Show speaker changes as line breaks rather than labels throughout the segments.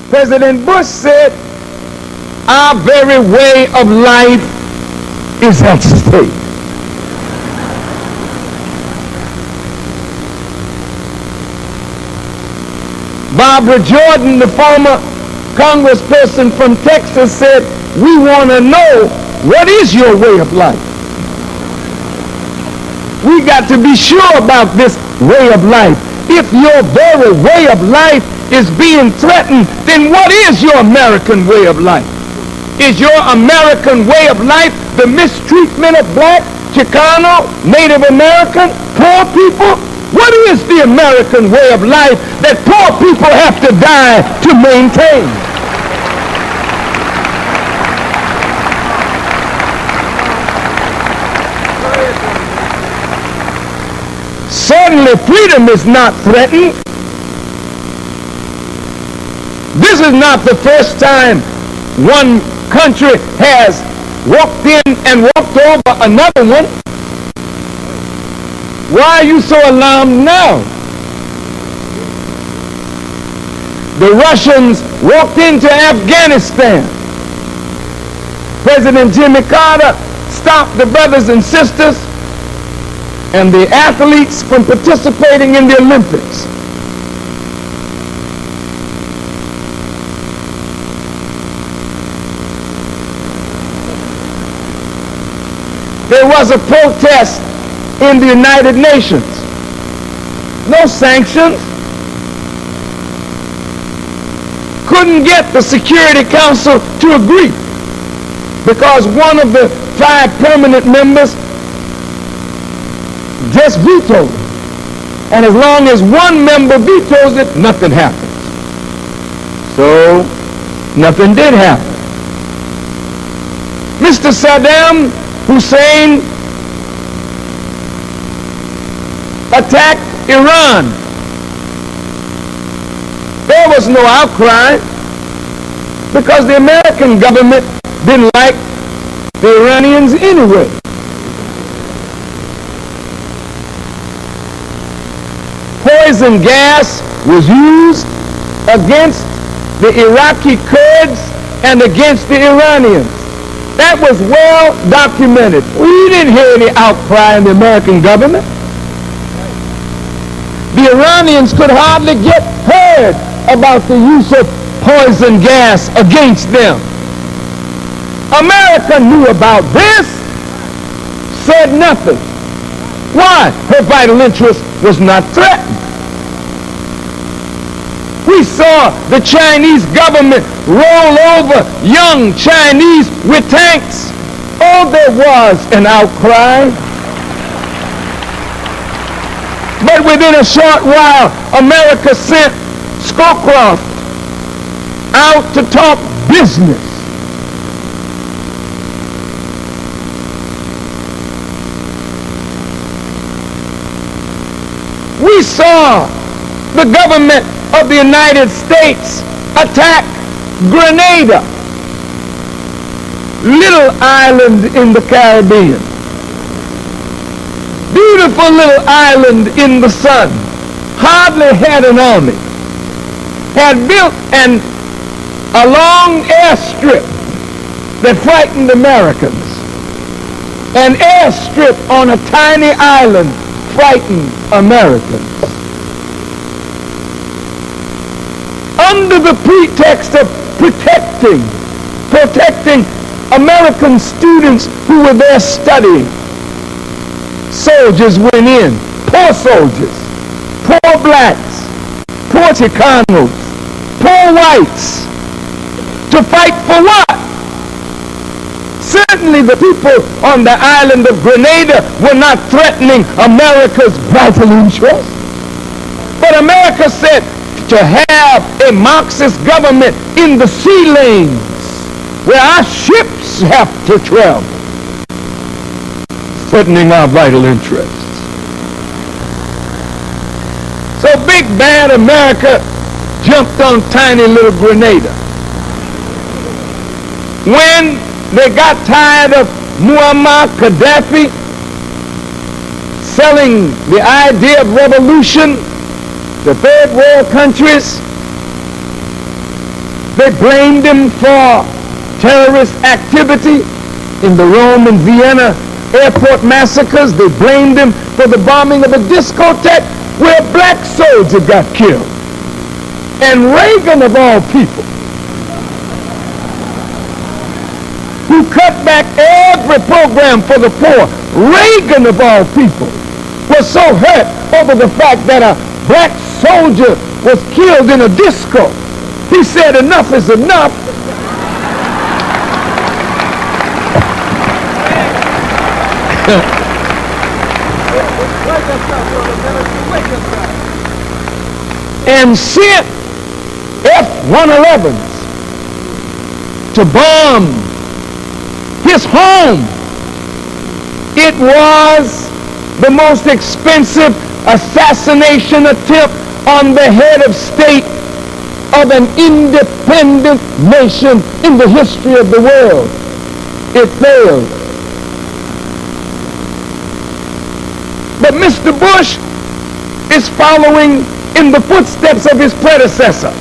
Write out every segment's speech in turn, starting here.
President Bush said, our very way of life is at stake. Barbara Jordan, the former congressperson from Texas, said, we want to know, what is your way of life? We got to be sure about this way of life. If your very way of life is being threatened, then what is your American way of life? Is your American way of life the mistreatment of black, Chicano, Native American, poor people? What is the American way of life that poor people have to die to maintain? Certainly freedom is not threatened. This is not the first time one country has walked in and walked over another one. Why are you so alarmed now? The Russians walked into Afghanistan. President Jimmy Carter stopped the brothers and sisters and the athletes from participating in the Olympics. There was a protest in the United Nations. No sanctions. Couldn't get the Security Council to agree because one of the 5 permanent members just vetoed it. And as long as one member vetoes it, nothing happens. So, nothing did happen. Mr. Saddam Hussein attacked Iran. There was no outcry because the American government didn't like the Iranians anyway. Poison gas was used against the Iraqi Kurds and against the Iranians. That was well documented. We didn't hear any outcry in the American government. The Iranians could hardly get heard about the use of poison gas against them. America knew about this, said nothing. Why? Her vital interest was not threatened. We saw the Chinese government roll over young Chinese with tanks. Oh, there was an outcry. But within a short while, America sent Scowcroft out to talk business. We saw the government of the United States attack Grenada, little island in the Caribbean. Beautiful little island in the sun. Hardly had an army. Had built a long airstrip that frightened Americans. An airstrip on a tiny island frightened Americans. Under the pretext of protecting American students who were there studying, soldiers went in, poor soldiers, poor blacks, poor Chicanos, poor whites, to fight for what? Certainly the people on the island of Grenada were not threatening America's vital interests. But America said to have a Marxist government in the sea lanes where our ships have to travel, threatening our vital interests. So big bad America jumped on tiny little Grenada. When they got tired of Muammar Gaddafi selling the idea of revolution to third world countries, They blamed him for terrorist activity in the Rome and Vienna airport massacres. They blamed him for the bombing of a discotheque where a black soldier got killed. And Reagan, of all people, who cut back every program for the poor, Reagan, of all people, was so hurt over the fact that a black soldier was killed in a disco. He said, enough is enough. And sent F-111s to bomb his home. It was the most expensive assassination attempt on the head of state of an independent nation in the history of the world. It failed. But Mr. Bush is following in the footsteps of his predecessor.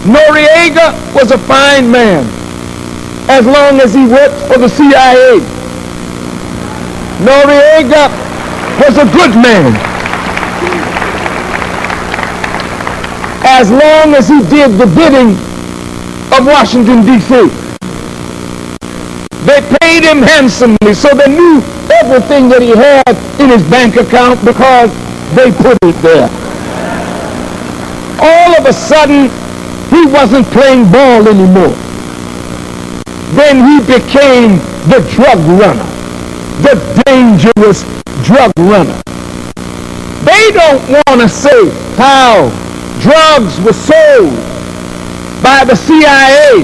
Noriega was a fine man as long as he worked for the CIA. Noriega was a good man as long as he did the bidding of Washington, D.C. They paid him handsomely, so they knew everything that he had in his bank account because they put it there. All of a sudden, he wasn't playing ball anymore. Then he became the drug runner, the dangerous drug runner. They don't want to say how drugs were sold by the CIA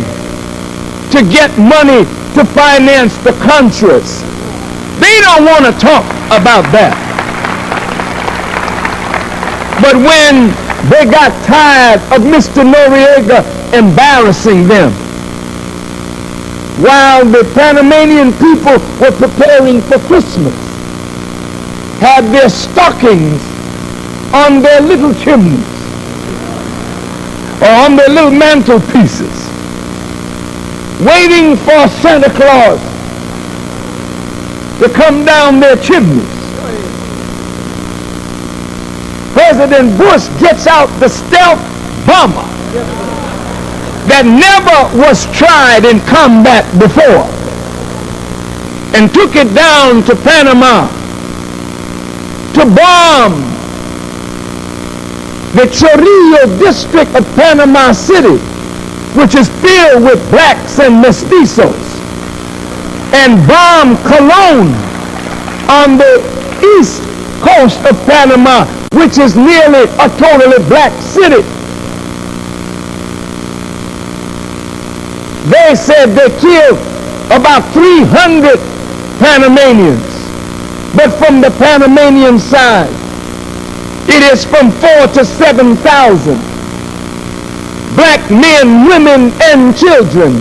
to get money to finance the Contras. They don't want to talk about that. But when they got tired of Mr. Noriega embarrassing them, while the Panamanian people were preparing for Christmas, had their stockings on their little chimneys or on their little mantelpieces, waiting for Santa Claus to come down their chimneys. President Bush gets out the stealth bomber that never was tried in combat before and took it down to Panama to bomb the Chorrillo district of Panama City, which is filled with blacks and mestizos, and bomb Colón on the east coast of Panama, which is nearly a totally black city. They said they killed about 300 Panamanians, but from the Panamanian side, it is from 4,000 to 7,000 black men, women, and children,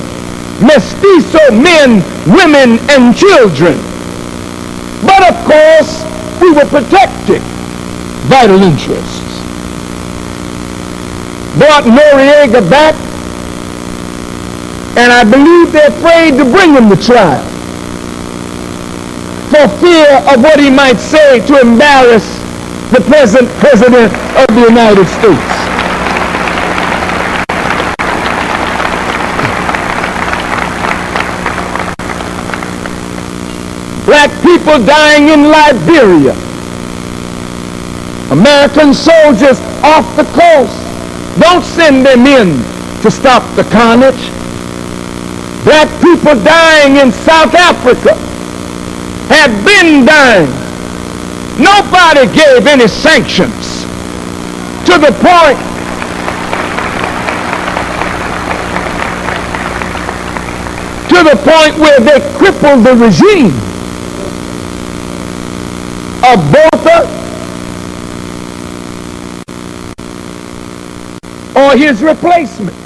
mestizo men, women, and children. But of course, we were protecting vital interests. Brought Noriega back, and I believe they're afraid to bring him to trial for fear of what he might say to embarrass the present President of the United States. Black people dying in Liberia. American soldiers off the coast. Don't send them in to stop the carnage. Black people dying in South Africa have been dying. Nobody gave any sanctions to the point where they crippled the regime of Botha or his replacement.